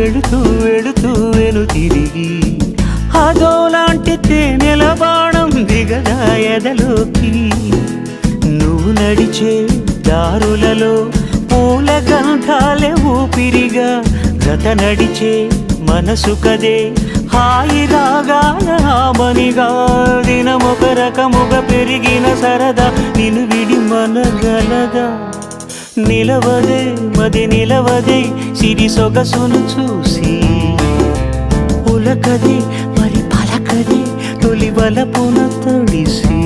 వెళుతూ వెళుతూ వెను తిరిగి అదోలాంటి తేనెల బాణం దిగదా ఎదలోకి. నువ్వు నడిచే దారులలో పూల గంధాలే ఊపిరిగా గత నడిచే మనసు కదే హాయి రాగాల ఆమనిగా. దినమొక రకముగా పెరిగిన సరదా నిన్ను విడి మనగలదా. నిలవదే మది నిలవదే సిరి సొగసును చూసి, ఉలకదే మరి పలకదే తొలి వలపున తడిసి.